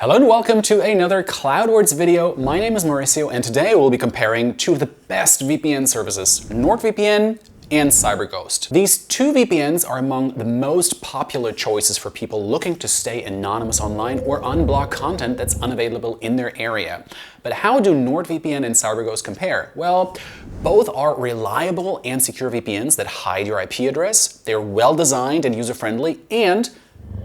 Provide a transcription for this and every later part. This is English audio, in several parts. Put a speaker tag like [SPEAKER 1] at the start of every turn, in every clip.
[SPEAKER 1] Hello and welcome to another CloudWords video. My name is Mauricio and today we'll be comparing two of the best VPN services, NordVPN and CyberGhost. These two VPNs are among the most popular choices for people looking to stay anonymous online or unblock content that's unavailable in their area. But how do NordVPN and CyberGhost compare? Well, both are reliable and secure VPNs that hide your IP address. They're well designed and user-friendly, and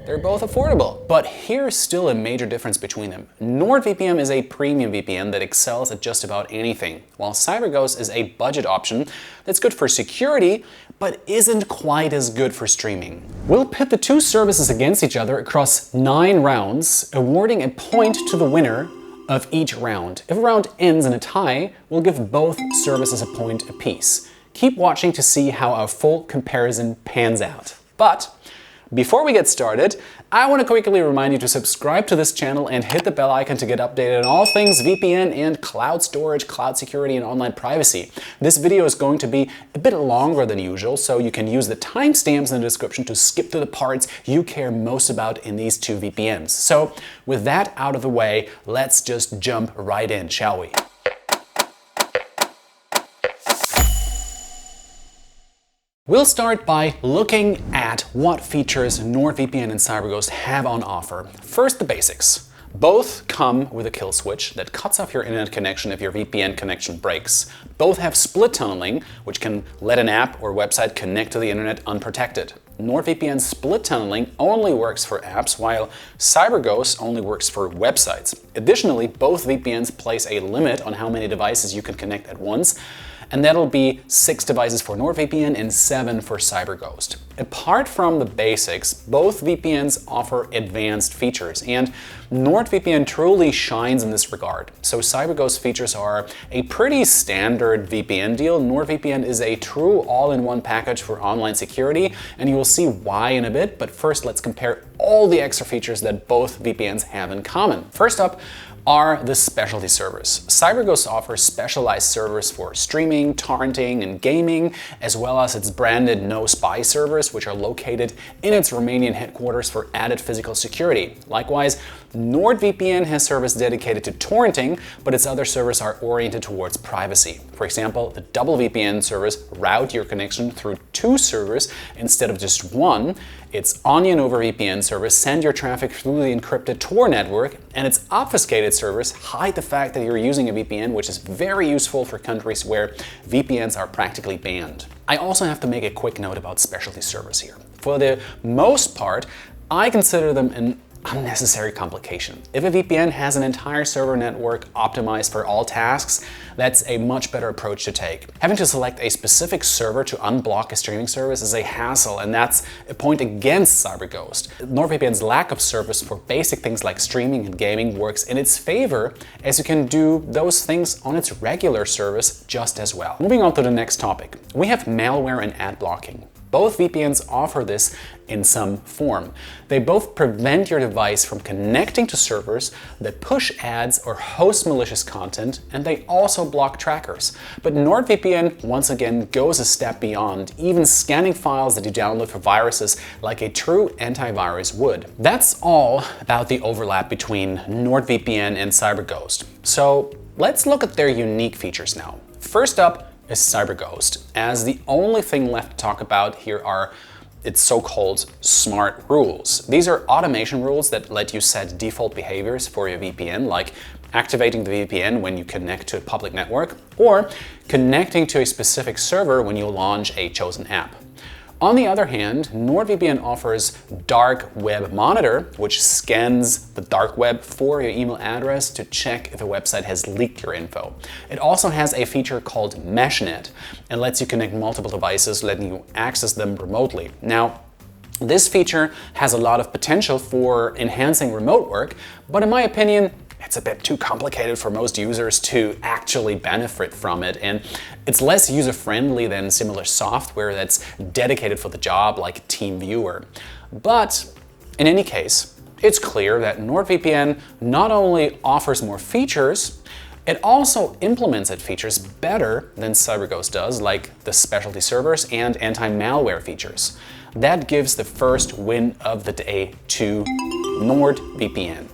[SPEAKER 1] they're both affordable. But here's still a major difference between them. NordVPN is a premium VPN that excels at just about anything, while CyberGhost is a budget option that's good for security, but isn't quite as good for streaming. We'll pit the two services against each other across 9 rounds, awarding a point to the winner of each round. If a round ends in a tie, we'll give both services a point apiece. Keep watching to see how our full comparison pans out. But before we get started, I want to quickly remind you to subscribe to this channel and hit the bell icon to get updated on all things VPN and cloud storage, cloud security, and online privacy. This video is going to be a bit longer than usual, so you can use the timestamps in the description to skip to the parts you care most about in these two VPNs. So with that out of the way, let's just jump right in, shall we? We'll start by looking at what features NordVPN and CyberGhost have on offer. First, the basics. Both come with a kill switch that cuts off your internet connection if your VPN connection breaks. Both have split tunneling, which can let an app or website connect to the internet unprotected. NordVPN split tunneling only works for apps, while CyberGhost only works for websites. Additionally, both VPNs place a limit on how many devices you can connect at once, and that'll be 6 devices for NordVPN and 7 for CyberGhost. Apart from the basics, both VPNs offer advanced features, and NordVPN truly shines in this regard. So CyberGhost features are a pretty standard VPN deal. NordVPN is a true all-in-one package for online security, and you will see why in a bit, but first let's compare all the extra features that both VPNs have in common. First up are the specialty servers. CyberGhost offers specialized servers for streaming, torrenting, and gaming, as well as its branded no spy servers, which are located in its Romanian headquarters for added physical security. Likewise, NordVPN has servers dedicated to torrenting, but its other servers are oriented towards privacy. For example, the double VPN servers route your connection through 2 servers instead of just 1. Its onion over VPN servers send your traffic through the encrypted Tor network, and its obfuscated servers hide the fact that you're using a VPN, which is very useful for countries where VPNs are practically banned. I also have to make a quick note about specialty servers here. For the most part, I consider them an unnecessary complication. If a VPN has an entire server network optimized for all tasks, that's a much better approach to take. Having to select a specific server to unblock a streaming service is a hassle, and that's a point against CyberGhost. NordVPN's lack of service for basic things like streaming and gaming works in its favor, as you can do those things on its regular service just as well. Moving on to the next topic, we have malware and ad blocking. Both VPNs offer this in some form. They both prevent your device from connecting to servers that push ads or host malicious content, and they also block trackers. But NordVPN once again goes a step beyond, even scanning files that you download for viruses like a true antivirus would. That's all about the overlap between NordVPN and CyberGhost. So let's look at their unique features now. First up is CyberGhost, as the only thing left to talk about here are its so-called smart rules. These are automation rules that let you set default behaviors for your VPN, like activating the VPN when you connect to a public network, or connecting to a specific server when you launch a chosen app. On the other hand, NordVPN offers Dark Web Monitor, which scans the dark web for your email address to check if a website has leaked your info. It also has a feature called MeshNet and lets you connect multiple devices, letting you access them remotely. Now, this feature has a lot of potential for enhancing remote work, but in my opinion, it's a bit too complicated for most users to actually benefit from it, and it's less user-friendly than similar software that's dedicated for the job, like TeamViewer. But in any case, it's clear that NordVPN not only offers more features, it also implements its features better than CyberGhost does, like the specialty servers and anti-malware features. That gives the first win of the day to NordVPN.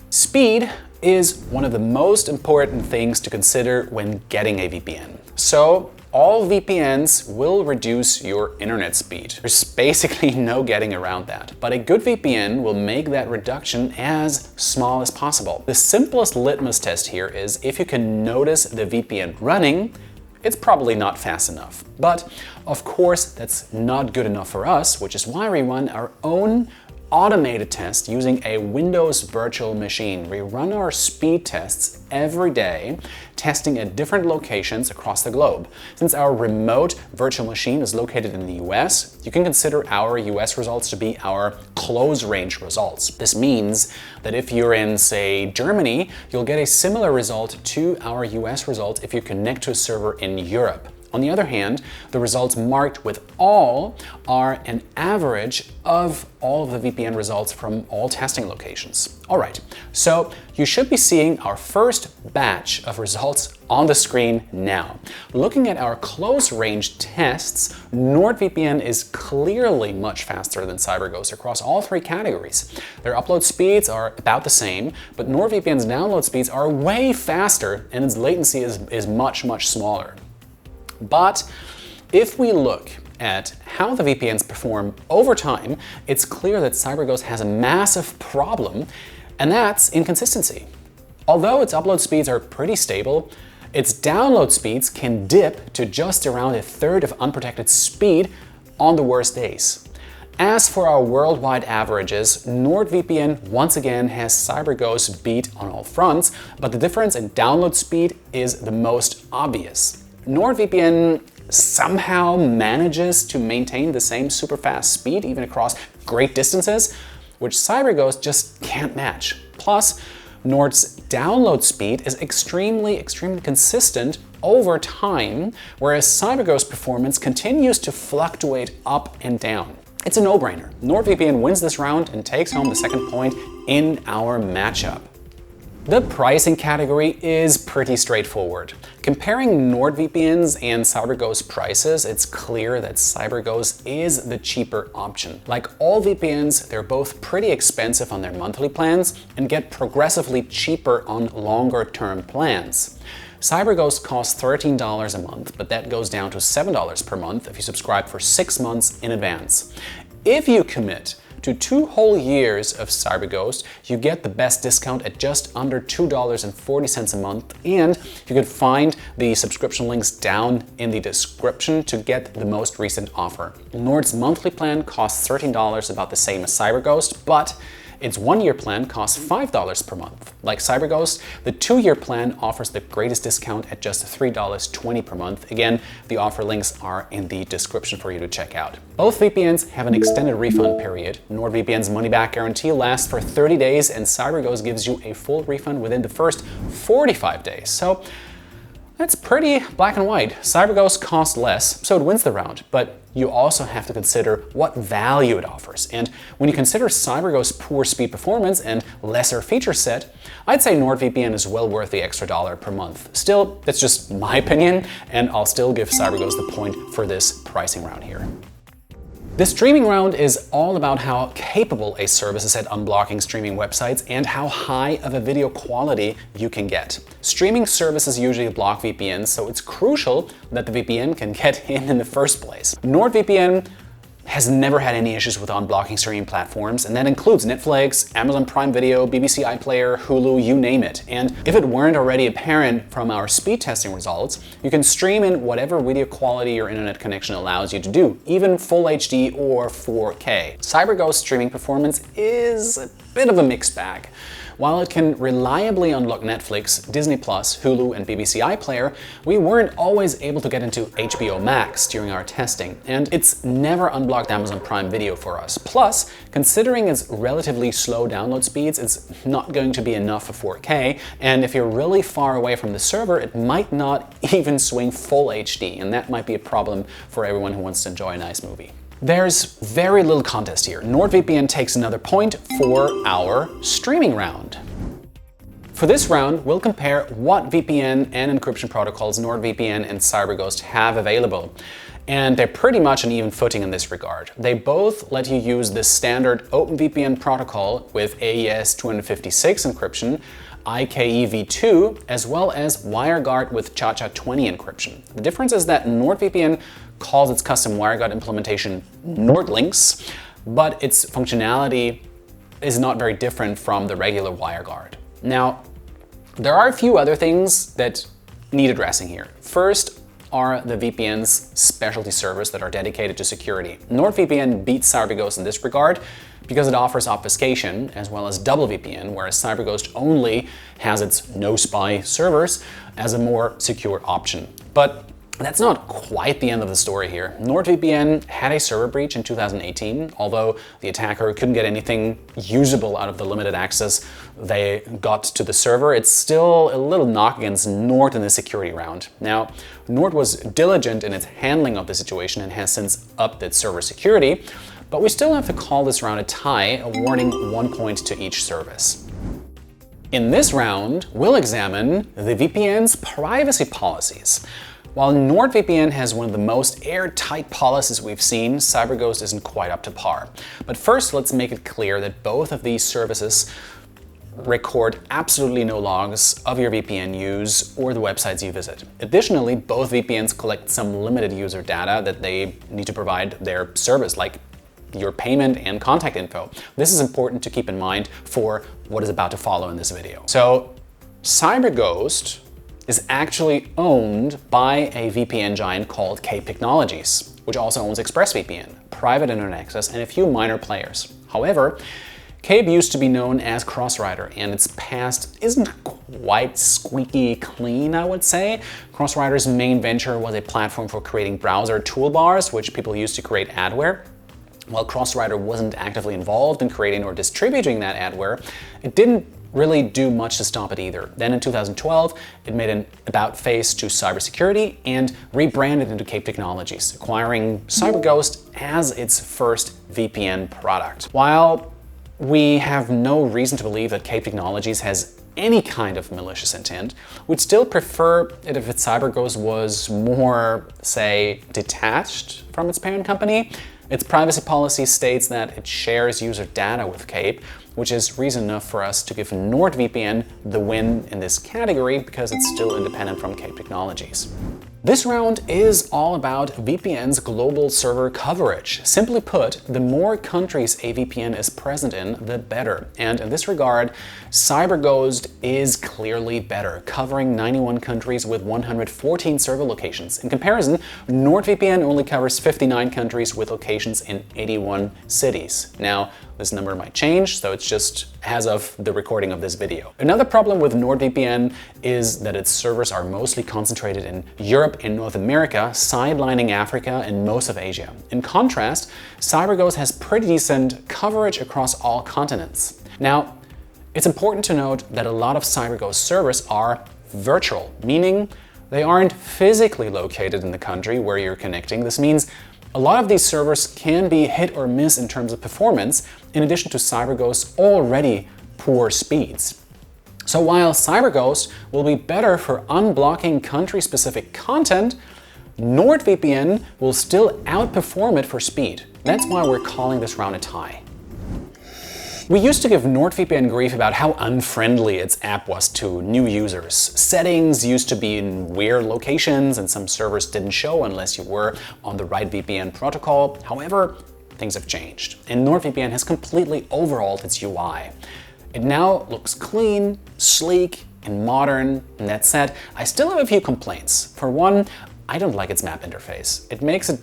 [SPEAKER 1] Speed is one of the most important things to consider when getting a VPN. So all VPNs will reduce your internet speed. There's basically no getting around that. But a good VPN will make that reduction as small as possible. The simplest litmus test here is if you can notice the VPN running, it's probably not fast enough. But of course, that's not good enough for us, which is why we run our own automated test using a Windows virtual machine. We run our speed tests every day, testing at different locations across the globe. Since our remote virtual machine is located in the US, you can consider our US results to be our close range results. This means that if you're in, say, Germany, you'll get a similar result to our US results if you connect to a server in Europe. On the other hand, the results marked with all are an average of all of the VPN results from all testing locations. All right, so you should be seeing our first batch of results on the screen now. Looking at our close range tests, NordVPN is clearly much faster than CyberGhost across all three categories. Their upload speeds are about the same, but NordVPN's download speeds are way faster and its latency is much, much smaller. But if we look at how the VPNs perform over time, it's clear that CyberGhost has a massive problem, and that's inconsistency. Although its upload speeds are pretty stable, its download speeds can dip to just around a third of unprotected speed on the worst days. As for our worldwide averages, NordVPN once again has CyberGhost beat on all fronts, but the difference in download speed is the most obvious. NordVPN somehow manages to maintain the same super fast speed even across great distances, which CyberGhost just can't match. Plus, Nord's download speed is extremely consistent over time, whereas CyberGhost performance continues to fluctuate up and down. It's a no-brainer. NordVPN wins this round and takes home the second point in our matchup. The pricing category is pretty straightforward. Comparing NordVPN's and CyberGhost prices, it's clear that CyberGhost is the cheaper option. Like all VPNs, they're both pretty expensive on their monthly plans and get progressively cheaper on longer-term plans. CyberGhost costs $13 a month, but that goes down to $7 per month if you subscribe for 6 months in advance. If you commit to 2 whole years of CyberGhost, you get the best discount at just under $2.40 a month, and you can find the subscription links down in the description to get the most recent offer. Nord's monthly plan costs $13, about the same as CyberGhost, but its 1-year plan costs $5 per month. Like CyberGhost, the 2-year plan offers the greatest discount at just $3.20 per month. Again, the offer links are in the description for you to check out. Both VPNs have an extended refund period. NordVPN's money-back guarantee lasts for 30 days, and CyberGhost gives you a full refund within the first 45 days. So that's pretty black and white. CyberGhost costs less, so it wins the round, but you also have to consider what value it offers. And when you consider CyberGhost's poor speed performance and lesser feature set, I'd say NordVPN is well worth the extra $1 per month. Still, that's just my opinion, and I'll still give CyberGhost the point for this pricing round here. The streaming round is all about how capable a service is at unblocking streaming websites and how high of a video quality you can get. Streaming services usually block VPNs, so it's crucial that the VPN can get in the first place. NordVPN has never had any issues with unblocking streaming platforms, and that includes Netflix, Amazon Prime Video, BBC iPlayer, Hulu, you name it. And if it weren't already apparent from our speed testing results, you can stream in whatever video quality your internet connection allows you to do, even full HD or 4K. CyberGhost streaming performance is a bit of a mixed bag. While it can reliably unlock Netflix, Disney+, Hulu, and BBC iPlayer, we weren't always able to get into HBO Max during our testing, and it's never unblocked Amazon Prime Video for us. Plus, considering its relatively slow download speeds, it's not going to be enough for 4K, and if you're really far away from the server, it might not even swing full HD, and that might be a problem for everyone who wants to enjoy a nice movie. There's very little contest here. NordVPN takes another point for our streaming round. For this round, we'll compare what VPN and encryption protocols NordVPN and CyberGhost have available. and they're pretty much on even footing in this regard. They both let you use the standard OpenVPN protocol with AES 256 encryption, IKEv2, as well as WireGuard with ChaCha20 encryption. The difference is that NordVPN calls its custom WireGuard implementation NordLynx, but its functionality is not very different from the regular WireGuard. Now, there are a few other things that need addressing here. First are the VPN's specialty servers that are dedicated to security. NordVPN beats CyberGhost in this regard because it offers obfuscation as well as double VPN, whereas CyberGhost only has its no spy servers as a more secure option. But that's not quite the end of the story here. NordVPN had a server breach in 2018, although the attacker couldn't get anything usable out of the limited access they got to the server. It's still a little knock against Nord in the security round. Now, Nord was diligent in its handling of the situation and has since upped its server security, but we still have to call this round a tie, awarding 1 point to each service. In this round, we'll examine the VPN's privacy policies. While NordVPN has one of the most airtight policies we've seen, CyberGhost isn't quite up to par. But first, let's make it clear that both of these services record absolutely no logs of your VPN use or the websites you visit. Additionally, both VPNs collect some limited user data that they need to provide their service, like your payment and contact info. This is important to keep in mind for what is about to follow in this video. So, CyberGhost is actually owned by a VPN giant called Cape Technologies, which also owns ExpressVPN, private internet access, and a few minor players. However, Cape used to be known as Crossrider, and its past isn't quite squeaky clean, I would say. Crossrider's main venture was a platform for creating browser toolbars, which people used to create adware. While Crossrider wasn't actively involved in creating or distributing that adware, it didn't really do much to stop it either. Then in 2012, it made an about face to cybersecurity and rebranded into Cape Technologies, acquiring CyberGhost as its first VPN product. While we have no reason to believe that Cape Technologies has any kind of malicious intent, we'd still prefer it if its CyberGhost was more, say, detached from its parent company. Its privacy policy states that it shares user data with Cape, which is reason enough for us to give NordVPN the win in this category because it's still independent from Cape Technologies. This round is all about VPN's global server coverage. Simply put, the more countries a VPN is present in, the better. And in this regard, CyberGhost is clearly better, covering 91 countries with 114 server locations. In comparison, NordVPN only covers 59 countries with locations in 81 cities. Now, this number might change, so it's just as of the recording of this video. Another problem with NordVPN is that its servers are mostly concentrated in Europe and North America, sidelining Africa and most of Asia. In contrast, CyberGhost has pretty decent coverage across all continents. Now, it's important to note that a lot of CyberGhost servers are virtual, meaning they aren't physically located in the country where you're connecting. This means a lot of these servers can be hit or miss in terms of performance, in addition to CyberGhost's already poor speeds. So while CyberGhost will be better for unblocking country-specific content, NordVPN will still outperform it for speed. That's why we're calling this round a tie. We used to give NordVPN grief about how unfriendly its app was to new users. Settings used to be in weird locations and some servers didn't show unless you were on the right VPN protocol. However, things have changed, and NordVPN has completely overhauled its UI. It now looks clean, sleek, and modern. And that said, I still have a few complaints. For one, I don't like its map interface. It makes it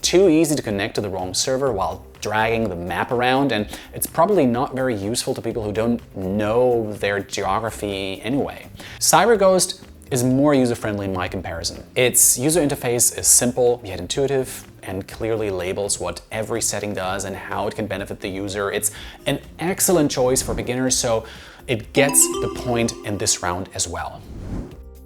[SPEAKER 1] too easy to connect to the wrong server while dragging the map around, and it's probably not very useful to people who don't know their geography anyway. CyberGhost is more user-friendly in my comparison. Its user interface is simple yet intuitive and clearly labels what every setting does and how it can benefit the user. It's an excellent choice for beginners, so it gets the point in this round as well.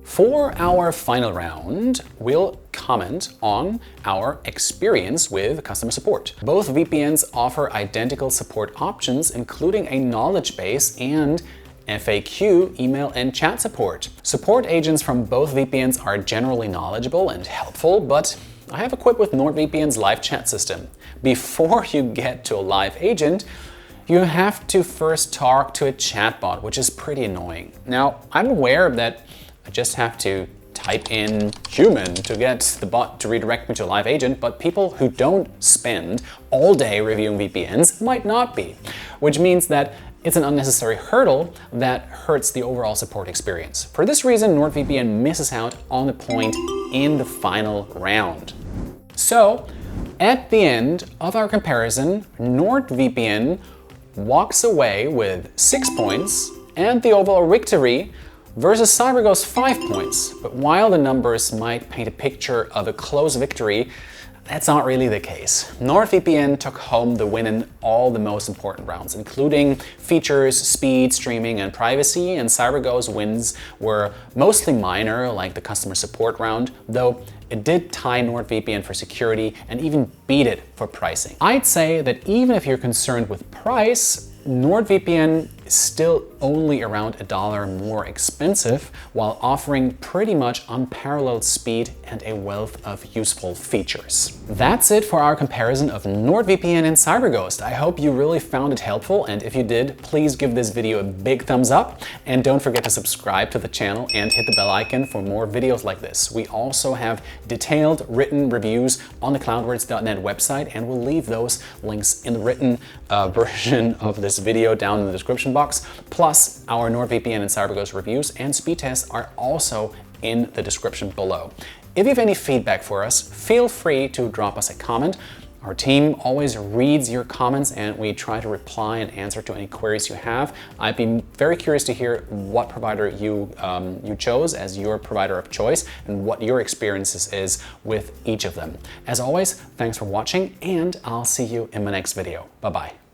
[SPEAKER 1] For our final round, we'll comment on our experience with customer support. Both VPNs offer identical support options, including a knowledge base and FAQ, email, and chat support. Support agents from both VPNs are generally knowledgeable and helpful, but I have equipped with NordVPN's live chat system. Before you get to a live agent, you have to first talk to a chatbot, which is pretty annoying. Now, I'm aware that I just have to type in human to get the bot to redirect me to a live agent, but people who don't spend all day reviewing VPNs might not be, which means that it's an unnecessary hurdle that hurts the overall support experience. For this reason, NordVPN misses out on the point in the final round. So, at the end of our comparison, NordVPN walks away with 6 points and the overall victory versus CyberGhost 5 points. But while the numbers might paint a picture of a close victory, that's not really the case. NordVPN took home the win in all the most important rounds, including features, speed, streaming, and privacy, and CyberGhost wins were mostly minor, like the customer support round, though it did tie NordVPN for security and even beat it for pricing. I'd say that even if you're concerned with price, NordVPN is still only around $1 more expensive while offering pretty much unparalleled speed and a wealth of useful features. That's it for our comparison of NordVPN and CyberGhost. I hope you really found it helpful, and if you did, please give this video a big thumbs up and don't forget to subscribe to the channel and hit the bell icon for more videos like this. We also have detailed written reviews on the cloudwords.net website, and we'll leave those links in the written version of this video down in the description box. Plus, our NordVPN and CyberGhost reviews and speed tests are also in the description below. If you have any feedback for us, feel free to drop us a comment. Our team always reads your comments and we try to reply and answer to any queries you have. I'd be very curious to hear what provider you chose as your provider of choice and what your experiences is with each of them. As always, thanks for watching and I'll see you in my next video. Bye-bye.